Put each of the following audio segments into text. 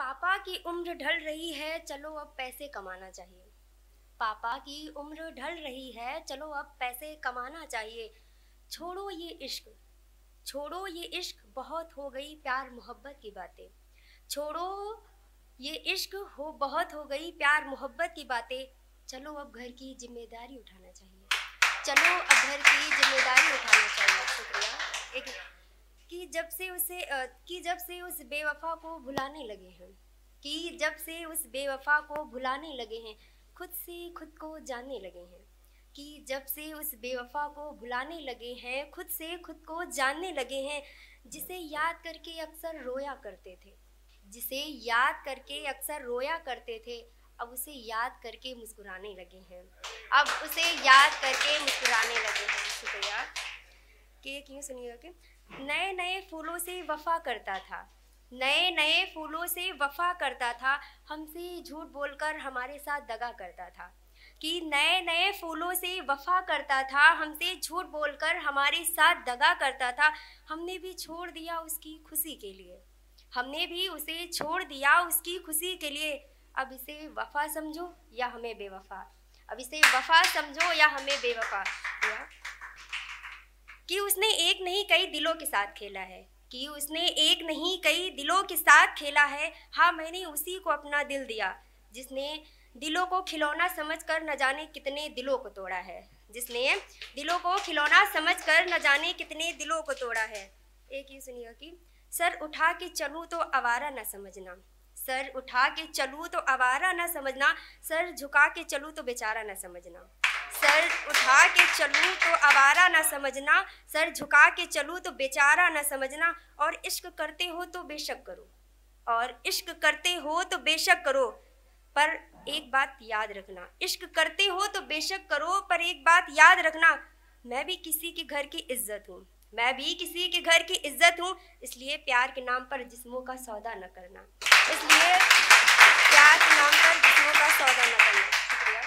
पापा की उम्र ढल रही है, चलो अब पैसे कमाना चाहिए। पापा की उम्र ढल रही है, चलो अब पैसे कमाना चाहिए। छोड़ो ये इश्क, छोड़ो ये इश्क, बहुत हो गई प्यार मोहब्बत की बातें। छोड़ो ये इश्क, हो बहुत हो गई प्यार मोहब्बत की बातें। चलो अब घर की जिम्मेदारी उठाना चाहिए। चलो अब घर की जिम्मेदारी उठाना चाहिए। शुक्रिया। एक कि जब से उस बेवफा को भुलाने लगे हैं, कि जब से उस बेवफा को भुलाने लगे हैं, खुद से खुद को जानने लगे हैं। कि जब से उस बेवफा को भुलाने लगे हैं, खुद से खुद को जानने लगे हैं। जिसे याद करके अक्सर रोया करते थे, जिसे याद करके अक्सर रोया करते थे, अब उसे याद करके मुस्कुराने लगे हैं। अब उसे याद करके मुस्कुराने लगे हैं। शुक्रिया। कि क्यों सुनिएगा कि नए नए फूलों से वफा करता था, नए नए फूलों से वफा करता था, हमसे झूठ बोलकर हमारे साथ दगा करता था। कि नए नए फूलों से वफा करता था, हमसे झूठ बोलकर हमारे साथ दगा करता था। हमने भी छोड़ दिया उसकी खुशी के लिए, हमने भी उसे छोड़ दिया उसकी खुशी के लिए। अब इसे वफा समझो या हमें बेवफा, अब इसे वफा समझो या हमें बेवफा। कि उसने एक नहीं कई दिलों के साथ खेला है, कि उसने एक नहीं कई दिलों के साथ खेला है। हाँ, मैंने उसी को अपना दिल दिया, जिसने दिलों को खिलौना समझकर न जाने कितने दिलों को तोड़ा है, जिसने दिलों को खिलौना समझकर न जाने कितने दिलों को तोड़ा है। एक ही सुनिएगा कि सर उठा के चलूँ तो आवारा न समझना, सर उठा के चलूँ तो आवारा न समझना, सर झुका के चलूँ तो बेचारा न समझना। सर उठा के चलूँ तो आवारा न समझना, सर झुका के चलूँ तो बेचारा न समझना। और इश्क करते हो तो बेशक करो, और इश्क करते हो तो बेशक करो, पर एक बात याद रखना। इश्क करते हो तो बेशक करो, पर एक बात याद रखना। मैं भी किसी के घर की इज्जत हूँ, मैं भी किसी के घर की इज्जत हूँ, इसलिए प्यार के नाम पर जिस्मों का सौदा न करना, इसलिए प्यार के नाम पर जिस्मों का सौदा न करना। शुक्रिया।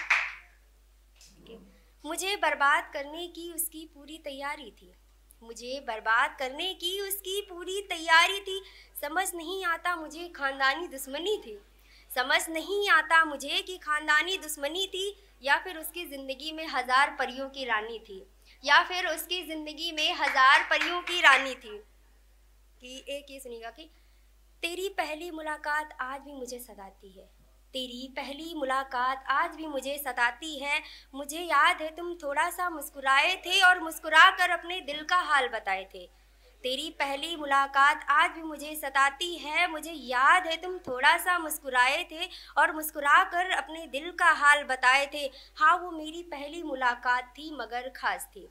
मुझे बर्बाद करने की उसकी पूरी तैयारी थी, मुझे बर्बाद करने की उसकी पूरी तैयारी थी। समझ नहीं आता मुझे खानदानी दुश्मनी थी, समझ नहीं आता मुझे कि खानदानी दुश्मनी थी, या फिर उसकी ज़िंदगी में हज़ार परियों की रानी थी, या फिर उसकी ज़िंदगी में हज़ार परियों की रानी थी। कि एक ये सुनिएगा कि तेरी पहली मुलाकात आज भी मुझे सताती है, तेरी पहली मुलाकात आज भी मुझे सताती है। मुझे याद है तुम थोड़ा सा मुस्कुराए थे और मुस्कुरा कर अपने दिल का हाल बताए थे। तेरी पहली मुलाकात आज भी मुझे सताती है, मुझे याद है तुम थोड़ा सा मुस्कुराए थे और मुस्कुरा कर अपने दिल का हाल बताए थे। हाँ, वो मेरी पहली मुलाकात थी मगर ख़ास थी,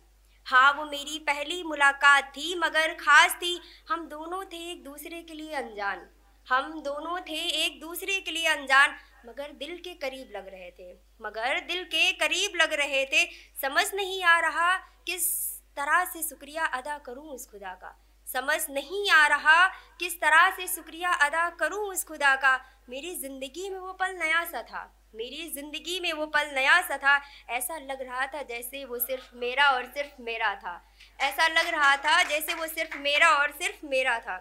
हाँ वो मेरी पहली मुलाकात थी मगर ख़ास थी। हम दोनों थे एक दूसरे के लिए अनजान, हम दोनों थे एक दूसरे के लिए अनजान, मगर दिल के करीब लग रहे थे, मगर दिल के करीब लग रहे थे। समझ नहीं आ रहा किस तरह से शुक्रिया अदा करूं उस खुदा का, समझ नहीं आ रहा किस तरह से शुक्रिया अदा करूं उस खुदा का। मेरी ज़िंदगी में वो पल नया सा था, मेरी ज़िंदगी में वो पल नया सा था। ऐसा लग रहा था जैसे वो सिर्फ मेरा और सिर्फ मेरा था, ऐसा लग रहा था जैसे वो सिर्फ मेरा और सिर्फ मेरा था।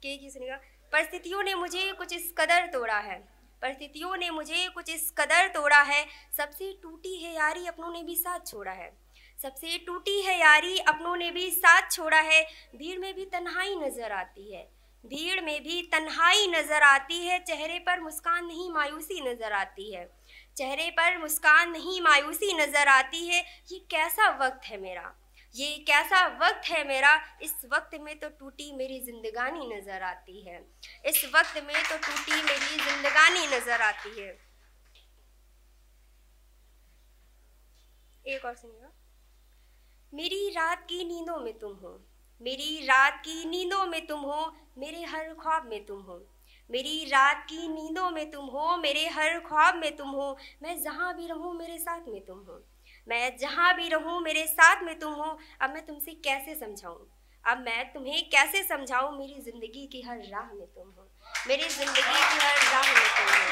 कि सुनिएगा, परिस्थितियों ने मुझे कुछ इस कदर तोड़ा है, परिस्थितियों ने मुझे कुछ इस कदर तोड़ा है। सबसे टूटी है यारी अपनों ने भी साथ छोड़ा है, सबसे टूटी है यारी अपनों ने भी साथ छोड़ा है। भीड़ में भी तन्हाई नज़र आती है, भीड़ में भी तन्हाई नज़र आती है। चेहरे पर मुस्कान नहीं मायूसी नज़र आती है, चेहरे पर मुस्कान नहीं मायूसी नज़र आती है। ये कैसा वक्त है मेरा, ये कैसा वक्त है मेरा, इस वक्त में तो टूटी मेरी जिंदगानी नज़र आती है, इस वक्त में तो टूटी मेरी जिंदगानी नज़र आती है। एक और सुनिएगा। मेरी रात की नींदों में तुम हो, मेरी रात की नींदों में तुम हो, मेरे हर ख्वाब में तुम हो, मेरी रात की नींदों में तुम हो, मेरे हर ख्वाब में तुम हो। मैं जहाँ भी रहूँ मेरे साथ में तुम हो, मैं जहाँ भी रहूँ मेरे साथ में तुम हो। अब मैं तुमसे कैसे समझाऊँ, अब मैं तुम्हें कैसे समझाऊँ, मेरी ज़िंदगी की हर राह में तुम हो, मेरी ज़िंदगी की हर राह में तुम हो।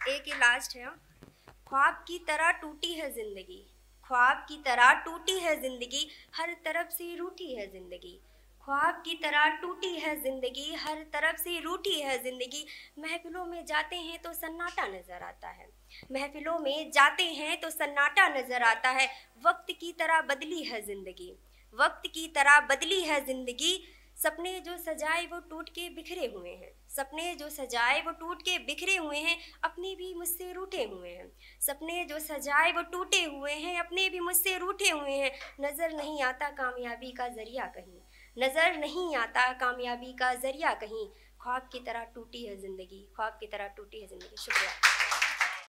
एक ही लास्ट है। ख्वाब की तरह टूटी है ज़िंदगी, ख्वाब की तरह टूटी है ज़िंदगी, हर तरफ से रूठी है ज़िंदगी, ख्वाब की तरह टूटी है ज़िंदगी, हर तरफ से रूठी है ज़िंदगी। महफिलों में जाते हैं तो सन्नाटा नज़र आता है, महफिलों में जाते हैं तो सन्नाटा नज़र आता है। वक्त की तरह बदली है ज़िंदगी, वक्त की तरह बदली है ज़िंदगी। सपने जो सजाए वो टूट के बिखरे हुए हैं, सपने जो सजाए वो टूट के बिखरे हुए हैं, अपने भी मुझसे रूठे हुए हैं। सपने जो सजाए वो टूटे हुए हैं, अपने भी मुझसे रूठे हुए हैं। नज़र नहीं आता कामयाबी का ज़रिया कहीं, नज़र नहीं आता कामयाबी का ज़रिया कहीं। ख्वाब की तरह टूटी है ज़िंदगी, ख्वाब की तरह टूटी है ज़िंदगी। शुक्रिया।